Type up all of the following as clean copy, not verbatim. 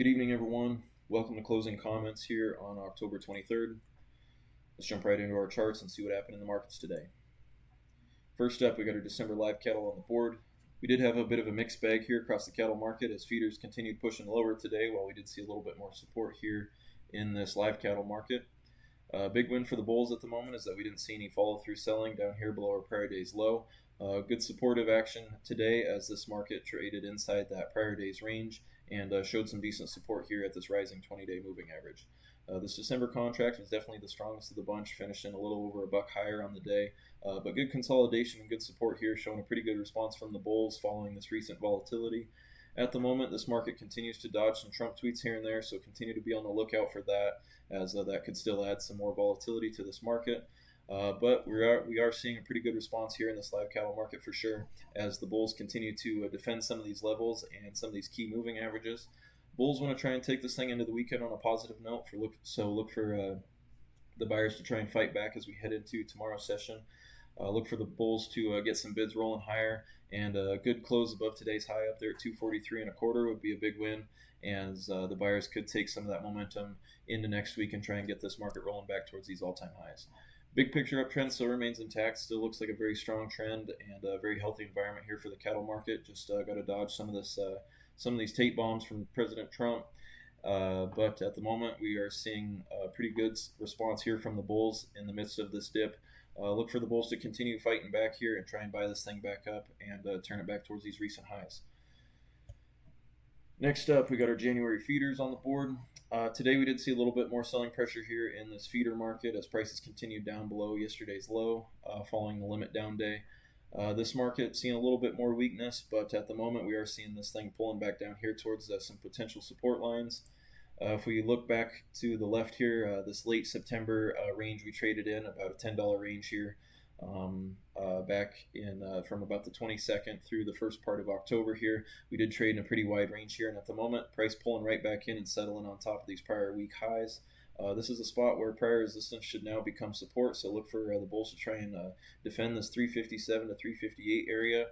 Good evening, everyone. Welcome to Closing Comments here on October 23rd. Let's jump right into our charts and see what happened in the markets today. First up, we got our December live cattle on the board. We did have a bit of a mixed bag here across the cattle market as feeders continued pushing lower today, while we did see a little bit more support here in this live cattle market. Big win for the bulls at the moment is that we didn't see any follow-through selling down here below our prior day's low. Good supportive action today as this market traded inside that prior day's range and showed some decent support here at this rising 20-day moving average. This December contract was definitely the strongest of the bunch, finishing a little over a buck higher on the day, but good consolidation and good support here, showing a pretty good response from the bulls following this recent volatility. At the moment, this market continues to dodge some Trump tweets here and there, so continue to be on the lookout for that, as that could still add some more volatility to this market. But we are seeing a pretty good response here in this live cattle market for sure, as the bulls continue to defend some of these levels and some of these key moving averages. Bulls want to try and take this thing into the weekend on a positive note. Look for the buyers to try and fight back as we head into tomorrow's session. Look for the bulls to get some bids rolling higher, and a good close above today's high up there at 243 and a quarter would be a big win, as the buyers could take some of that momentum into next week and try and get this market rolling back towards these all-time highs. Big picture uptrend still remains intact. Still looks like a very strong trend and a very healthy environment here for the cattle market. Just got to dodge some of these tape bombs from President Trump. But at the moment, we are seeing a pretty good response here from the bulls in the midst of this dip. Look for the bulls to continue fighting back here and try and buy this thing back up and turn it back towards these recent highs. Next up, we got our January feeders on the board. Today we did see a little bit more selling pressure here in this feeder market as prices continued down below yesterday's low following the limit down day. This market seeing a little bit more weakness, but at the moment we are seeing this thing pulling back down here towards some potential support lines. If we look back to the left here, this late September range we traded in, about a $10 range here, back in from about the 22nd through the first part of October here. We did trade in a pretty wide range here, and at the moment, price pulling right back in and settling on top of these prior week highs. This is a spot where prior resistance should now become support, so look for the bulls to try and defend this 357 to 358 area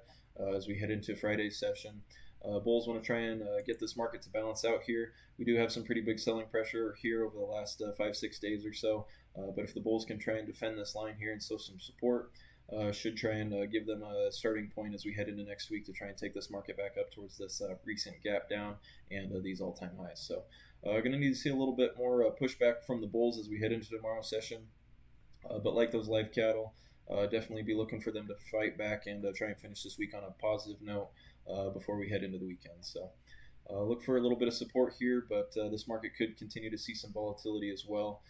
as we head into Friday's session. Bulls want to try and get this market to balance out here. We do have some pretty big selling pressure here over the last 5-6 days or so, but if the bulls can try and defend this line here and show some support, should try and give them a starting point as we head into next week to try and take this market back up towards this recent gap down and these all-time highs. So going to need to see a little bit more pushback from the bulls as we head into tomorrow's session, but like those live cattle, definitely be looking for them to fight back and try and finish this week on a positive note before we head into the weekend. So look for a little bit of support here, but this market could continue to see some volatility as well.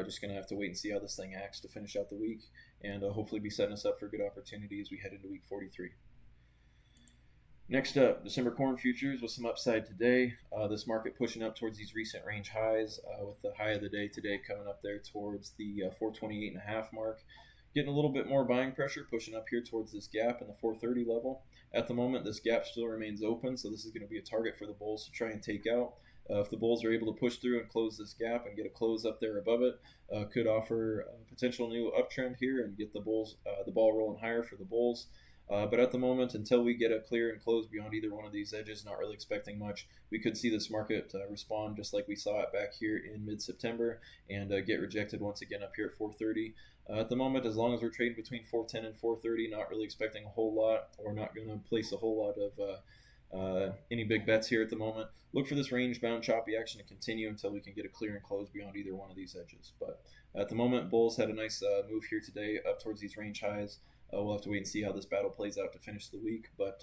Just going to have to wait and see how this thing acts to finish out the week, and hopefully be setting us up for a good opportunity as we head into week 43. Next up, December corn futures with some upside today. This market pushing up towards these recent range highs, with the high of the day today coming up there towards the 428.5 mark. Getting a little bit more buying pressure, pushing up here towards this gap in the 430 level. At the moment, this gap still remains open, so this is going to be a target for the bulls to try and take out. If the bulls are able to push through and close this gap and get a close up there above it, could offer a potential new uptrend here and get the bulls the ball rolling higher for the bulls. But at the moment, until we get a clear and close beyond either one of these edges, not really expecting much. We could see this market respond just like we saw it back here in mid-September and get rejected once again up here at 430. At the moment, as long as we're trading between 410 and 430, not really expecting a whole lot, or not going to place a whole lot of any big bets here at the moment. Look for this range-bound choppy action to continue until we can get a clear and close beyond either one of these edges. But at the moment, bulls had a nice move here today up towards these range highs. We'll have to wait and see how this battle plays out to finish the week, but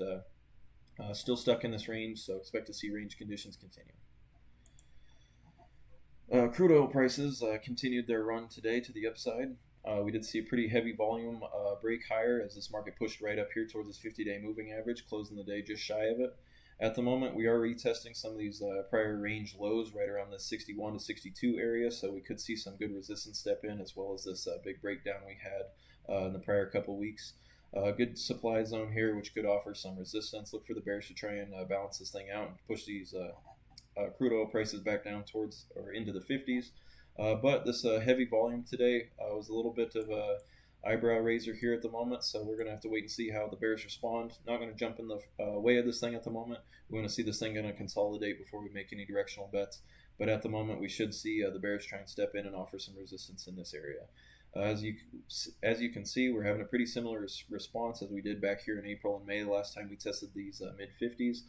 still stuck in this range, so expect to see range conditions continue. Crude oil prices continued their run today to the upside. We did see a pretty heavy volume break higher as this market pushed right up here towards this 50-day moving average, closing the day just shy of it. At the moment, we are retesting some of these prior range lows right around the 61 to 62 area, so we could see some good resistance step in, as well as this big breakdown we had in the prior couple weeks. Good supply zone here, which could offer some resistance. Look for the bears to try and balance this thing out and push these crude oil prices back down towards or into the 50s. But this heavy volume today was a little bit of eyebrow raiser here at the moment, so we're going to have to wait and see how the bears respond. Not going to jump in the way of this thing at the moment. We want to see this thing going to consolidate before we make any directional bets. But at the moment, we should see the bears try and step in and offer some resistance in this area. As you can see, we're having a pretty similar response as we did back here in April and May, the last time we tested these mid 50s.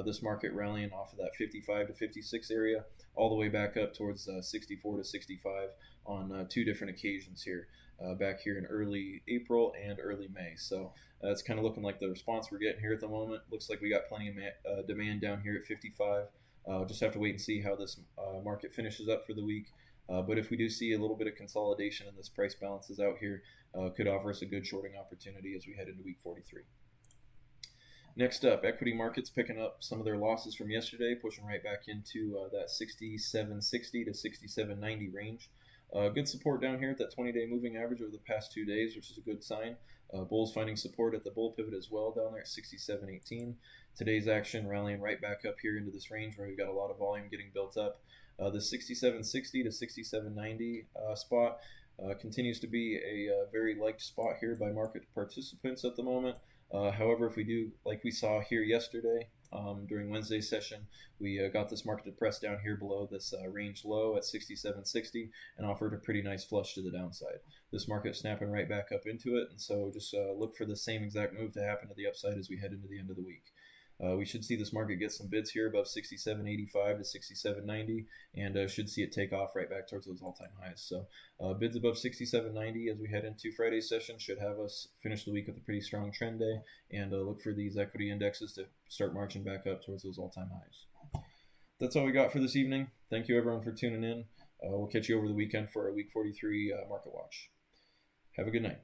This market rallying off of that 55 to 56 area, all the way back up towards 64 to 65 on two different occasions here, back here in early April and early May. So it's kind of looking like the response we're getting here at the moment. Looks like we got plenty of demand down here at 55. Just have to wait and see how this market finishes up for the week. But if we do see a little bit of consolidation and this price balances out here, could offer us a good shorting opportunity as we head into week 43. Next up, equity markets picking up some of their losses from yesterday, pushing right back into that 67.60 to 67.90 range. Good support down here at that 20-day moving average over the past 2 days, which is a good sign. Bulls finding support at the bull pivot as well down there at 67.18. Today's action rallying right back up here into this range where we've got a lot of volume getting built up. The 67.60 to 67.90 spot continues to be a very liked spot here by market participants at the moment. However, if we do, like we saw here yesterday during Wednesday's session, we got this market to press down here below this range low at 67.60 and offered a pretty nice flush to the downside. This market snapping right back up into it, and so just look for the same exact move to happen to the upside as we head into the end of the week. We should see this market get some bids here above 67.85 to 67.90, and should see it take off right back towards those all-time highs. So bids above 67.90 as we head into Friday's session should have us finish the week with a pretty strong trend day, and look for these equity indexes to start marching back up towards those all-time highs. That's all we got for this evening. Thank you everyone for tuning in. We'll catch you over the weekend for our week 43 market watch. Have a good night.